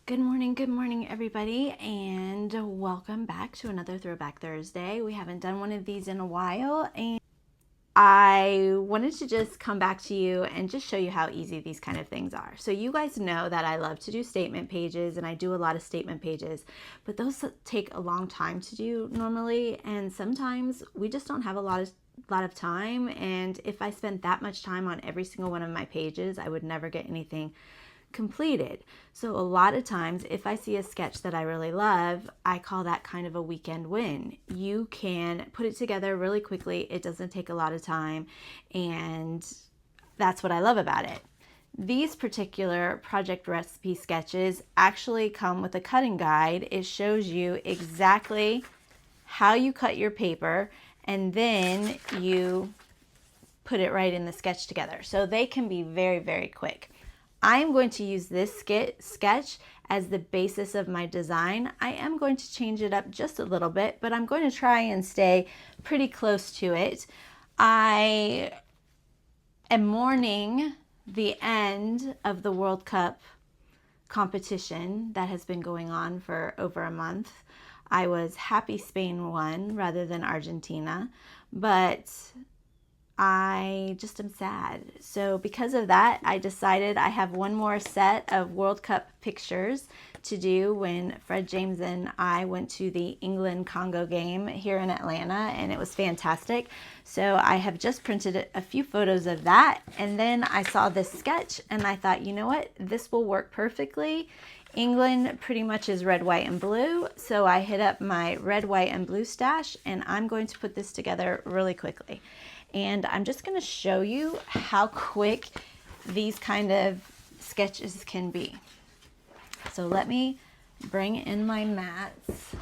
Good morning, everybody, and welcome back to another Throwback Thursday. We haven't done one of these in a while, and I wanted to just come back to you and just show you how easy these kind of things are. So you guys know that I love to do statement pages, and I do a lot of statement pages, but those take a long time to do normally, and sometimes we just don't have a lot of time, and if I spent that much time on every single one of my pages, I would never get anything completed. So a lot of times if I see a sketch that I really love, I call that kind of a weekend win. You can put it together really quickly. It doesn't take a lot of time, and that's what I love about it. These particular project recipe sketches actually come with a cutting guide. It shows you exactly how you cut your paper, and then you put it right in the sketch together. So they can be very, very quick. I'm going to use this sketch as the basis of my design. I am going to change it up just a little bit, but I'm going to try and stay pretty close to it. I am mourning the end of the World Cup competition that has been going on for over a month. I was happy Spain won rather than Argentina, but I just am sad. So because of that, I decided I have one more set of World Cup pictures to do when Fred James and I went to the England-Congo game here in Atlanta, and it was fantastic. So I have just printed a few photos of that, and then I saw this sketch and I thought, you know what, this will work perfectly. England pretty much is red, white, and blue, so I hit up my red, white, and blue stash, and I'm going to put this together really quickly. And I'm just going to show you how quick these kind of sketches can be. So let me bring in my mats,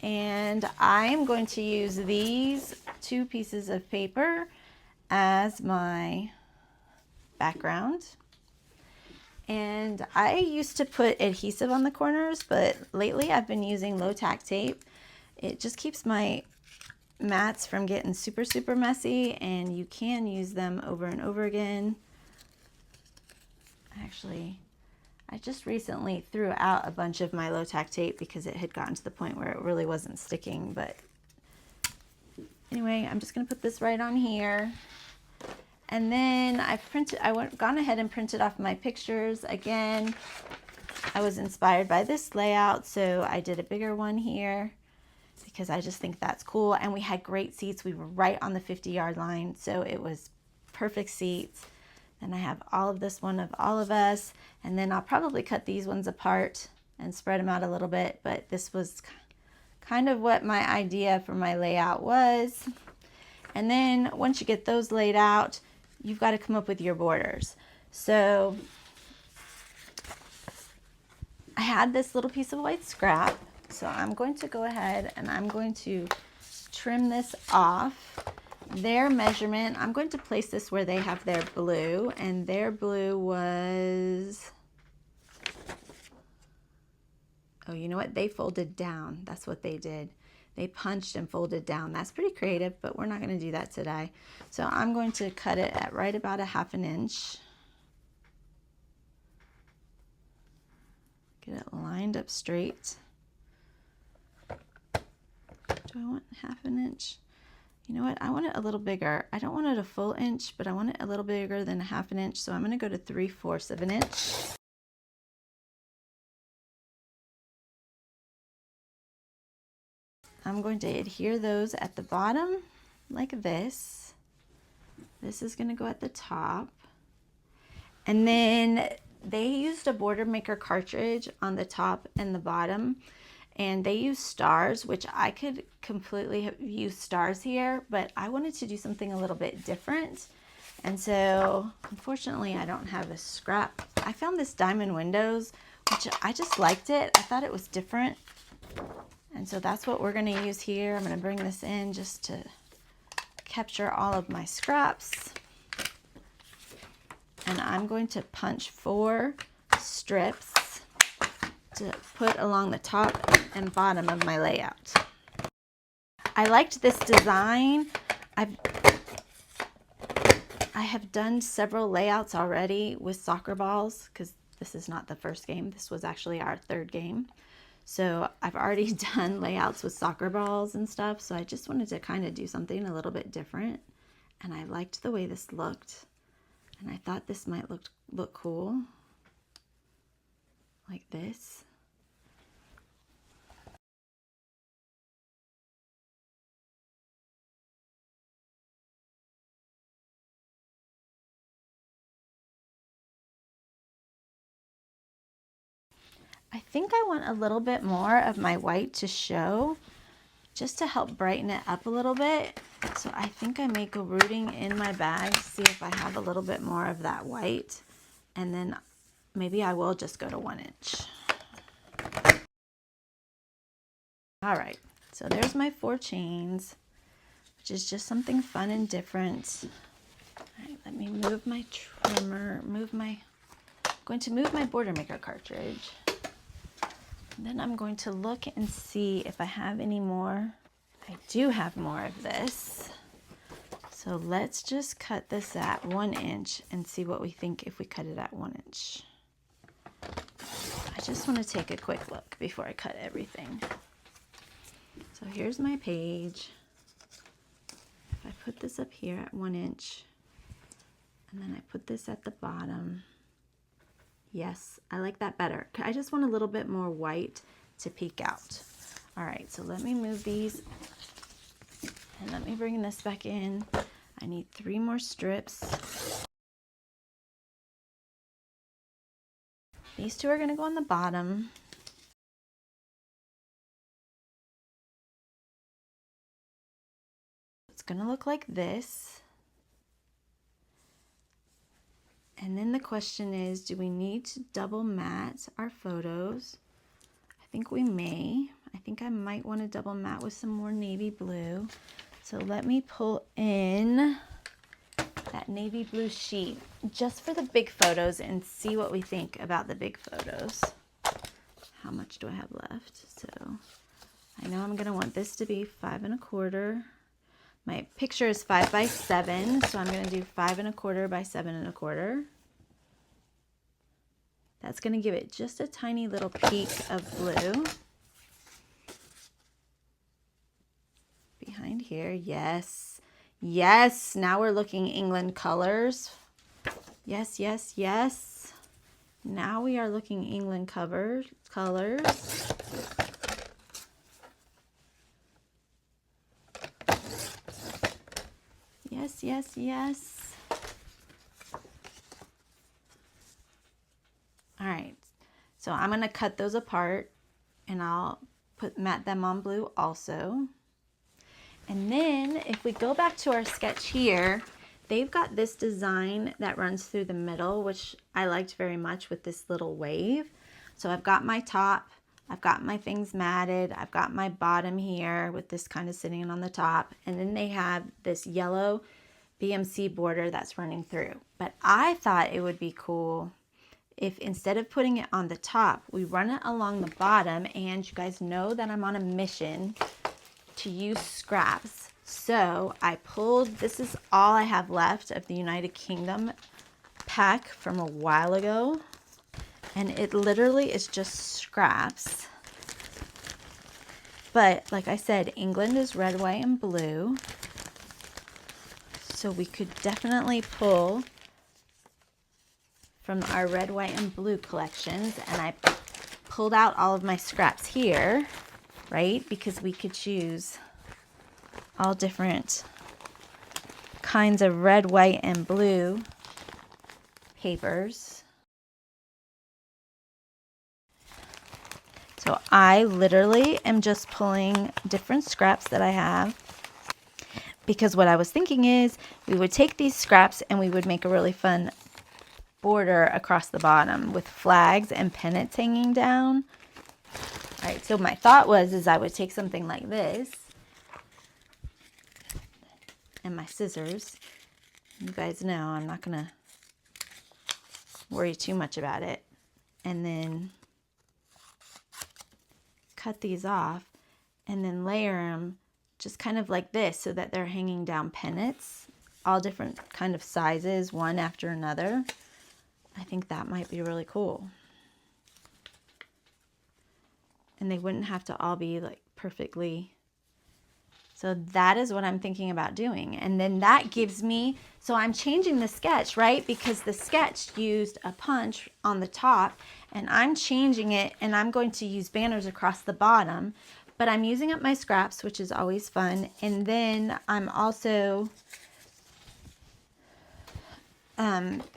and I'm going to use these two pieces of paper as my background. And I used to put adhesive on the corners, but lately I've been using low tack tape. It just keeps my mats from getting super messy, and you can use them over and over again. Actually, I just recently threw out a bunch of my low tack tape because it had gotten to the point where it really wasn't sticking. But anyway, I'm just going to put this right on here. And then gone ahead and printed off my pictures. Again, I was inspired by this layout, so I did a bigger one here because I just think that's cool. And we had great seats. We were right on the 50-yard line, so it was perfect seats. And I have all of this one of all of us, and then I'll probably cut these ones apart and spread them out a little bit, but this was kind of what my idea for my layout was. And then once you get those laid out, you've got to come up with your borders. So I had this little piece of white scrap, so I'm going to go ahead and I'm going to trim this off. Their measurement, I'm going to place this where they have their blue, and their blue was, oh, you know what? They folded down. That's what they did. They punched and folded down. That's pretty creative, but we're not going to do that today. So I'm going to cut it at right about 1/2 inch. Get it lined up straight. Do I want 1/2 inch? You know what? I want it a little bigger. I don't want it a full inch, but I want it a little bigger than 1/2 inch. So I'm going to go to 3/4 of an inch. I'm going to adhere those at the bottom like this. This is going to go at the top. And then they used a border maker cartridge on the top and the bottom, and they use stars, which I could completely use stars here, but I wanted to do something a little bit different. And so unfortunately I don't have a scrap. I found this diamond windows, which I just liked it. I thought it was different. And so that's what we're going to use here. I'm going to bring this in just to capture all of my scraps. And I'm going to punch 4 strips to put along the top and bottom of my layout. I liked this design. I have done several layouts already with soccer balls because this is not the first game. This was actually our third game. So I've already done layouts with soccer balls and stuff. So I just wanted to kind of do something a little bit different. And I liked the way this looked. And I thought this might look cool. Like this. I think I want a little bit more of my white to show, just to help brighten it up a little bit. So I think I may go rooting in my bag to see if I have a little bit more of that white. And then maybe I will just go to 1 inch. All right, so there's my 4 chains, which is just something fun and different. All right, let me move my trimmer, I'm going to move my border maker cartridge. Then I'm going to look and see if I have any more. I do have more of this. So let's just cut this at 1 inch and see what we think if we cut it at 1 inch. I just want to take a quick look before I cut everything. So here's my page. If I put this up here at 1 inch, and then I put this at the bottom. Yes, I like that better. I just want a little bit more white to peek out. All right, so let me move these and let me bring this back in. I need 3 more strips. These 2 are going to go on the bottom. It's going to look like this. And then the question is, do we need to double matte our photos? I think we may. I think I might want to double matte with some more navy blue. So let me pull in that navy blue sheet just for the big photos and see what we think about the big photos. How much do I have left? So I know I'm going to want this to be 5 1/4. My picture is 5 by 7, so I'm going to do 5 1/4 by 7 1/4. That's going to give it just a tiny little peak of blue. Behind here, yes. Yes, now we're looking England colors. Yes, yes, yes. Now we are looking England colors. Yes, yes, yes. All right, so I'm going to cut those apart and I'll matte them on blue also. And then if we go back to our sketch here, they've got this design that runs through the middle, which I liked very much with this little wave. So I've got my top, I've got my things matted, I've got my bottom here with this kind of sitting on the top, and then they have this yellow BMC border that's running through. But I thought it would be cool if instead of putting it on the top, we run it along the bottom. And you guys know that I'm on a mission to use scraps. So I pulled, this is all I have left of the United Kingdom pack from a while ago. And it literally is just scraps. But like I said, England is red, white, and blue. So we could definitely pull from our red, white, and blue collections. And I pulled out all of my scraps here, right? Because we could choose all different kinds of red, white, and blue papers. So I literally am just pulling different scraps that I have, because what I was thinking is we would take these scraps and we would make a really fun border across the bottom with flags and pennants hanging down. All right, so my thought was I would take something like this and my scissors. You guys know I'm not gonna worry too much about it. And then cut these off and then layer them just kind of like this so that they're hanging down pennants, all different kind of sizes, one after another. I think that might be really cool. And they wouldn't have to all be like perfectly. So that is what I'm thinking about doing. And then that gives me, so I'm changing the sketch, right? Because the sketch used a punch on the top, and I'm changing it, and I'm going to use banners across the bottom, but I'm using up my scraps, which is always fun. And then I'm also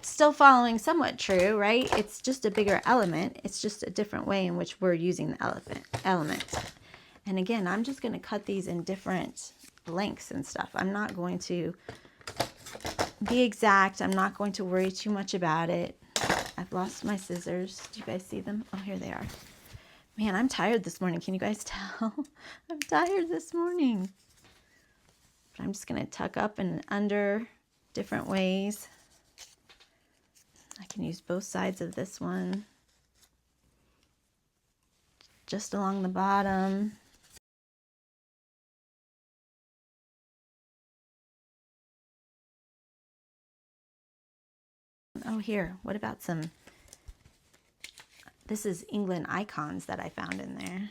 still following somewhat true, right? It's just a bigger element. It's just a different way in which we're using the element. And again, I'm just going to cut these in different lengths and stuff. I'm not going to be exact. I'm not going to worry too much about it. I've lost my scissors. Do you guys see them? Oh, here they are. Man, I'm tired this morning. Can you guys tell? I'm tired this morning. But I'm just going to tuck up and under different ways. I can use both sides of this one. Just along the bottom. Oh, here, what about some, this is England icons that I found in there.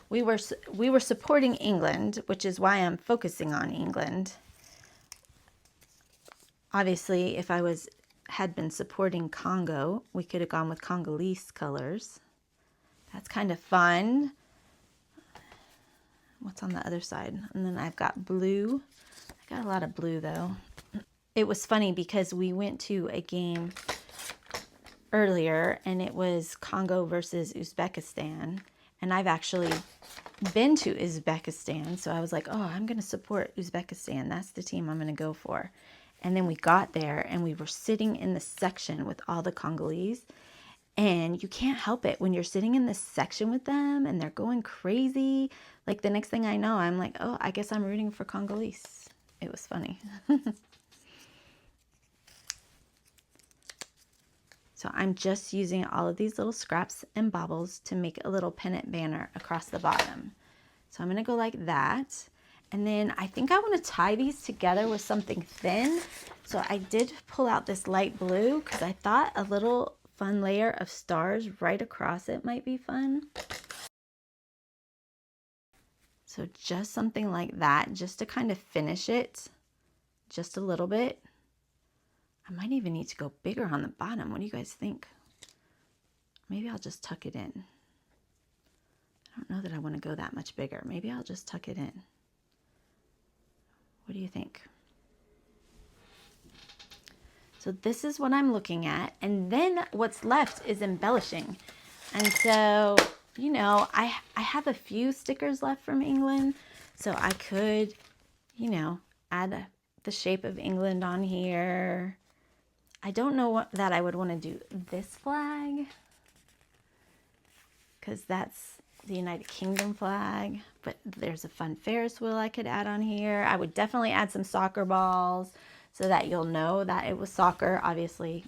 We were supporting England, which is why I'm focusing on England. Obviously, if I had been supporting Congo, we could have gone with Congolese colors. That's kind of fun. What's on the other side? And then I've got blue. I got a lot of blue though. It was funny because we went to a game earlier and it was Congo versus Uzbekistan. And I've actually been to Uzbekistan. So I was like, oh, I'm going to support Uzbekistan. That's the team I'm going to go for. And then we got there and we were sitting in the section with all the Congolese. And you can't help it when you're sitting in this section with them and they're going crazy. Like the next thing I know, I'm like, oh, I guess I'm rooting for Congolese. It was funny. So I'm just using all of these little scraps and baubles to make a little pennant banner across the bottom. So I'm going to go like that. And then I think I want to tie these together with something thin. So I did pull out this light blue because I thought a little fun layer of stars right across it might be fun. So just something like that, just to kind of finish it just a little bit. I might even need to go bigger on the bottom. What do you guys think? Maybe I'll just tuck it in. I don't know that I want to go that much bigger. Maybe I'll just tuck it in. What do you think? So this is what I'm looking at. And then what's left is embellishing. And so, you know, I have a few stickers left from England. So I could, you know, add the shape of England on here. I don't know that I would want to do this flag because that's the United Kingdom flag, but there's a fun Ferris wheel I could add on here. I would definitely add some soccer balls so that you'll know that it was soccer. Obviously,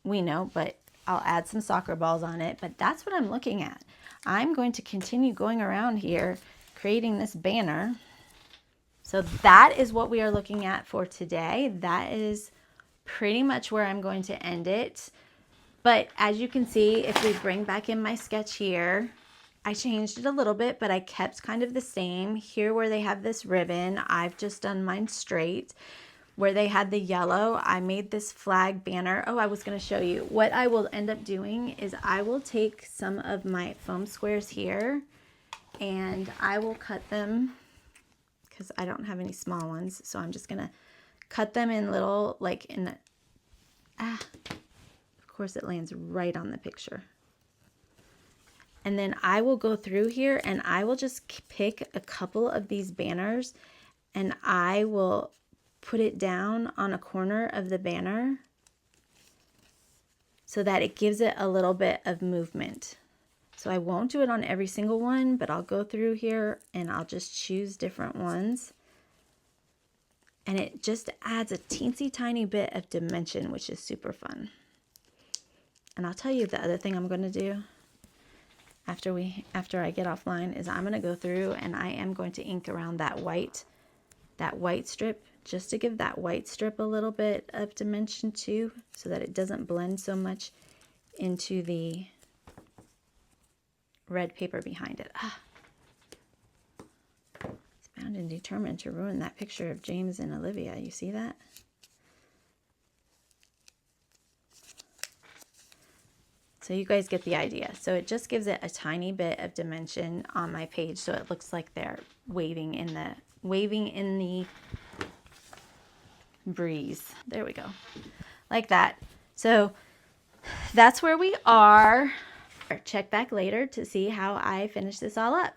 we know, but I'll add some soccer balls on it. But that's what I'm looking at. I'm going to continue going around here, creating this banner. So that is what we are looking at for today. That is pretty much where I'm going to end it. But as you can see, if we bring back in my sketch here, I changed it a little bit, but I kept kind of the same. Here where they have this ribbon, I've just done mine straight. Where they had the yellow, I made this flag banner. Oh, I was going to show you. What I will end up doing is I will take some of my foam squares here and I will cut them because I don't have any small ones. So I'm just going to cut them in little, like in the, of course it lands right on the picture. And then I will go through here and I will just pick a couple of these banners and I will put it down on a corner of the banner so that it gives it a little bit of movement. So I won't do it on every single one, but I'll go through here and I'll just choose different ones. And it just adds a teensy tiny bit of dimension, which is super fun. And I'll tell you the other thing I'm going to do after I get offline is I'm going to go through and I am going to ink around that white that white strip, just to give that white strip a little bit of dimension too, so that it doesn't blend so much into the red paper behind it. It's bound and determined to ruin that picture of James and Olivia. You see that? So you guys get the idea. So it just gives it a tiny bit of dimension on my page, so it looks like they're waving in the breeze. There we go. Like that. So that's where we are. Check back later to see how I finish this all up.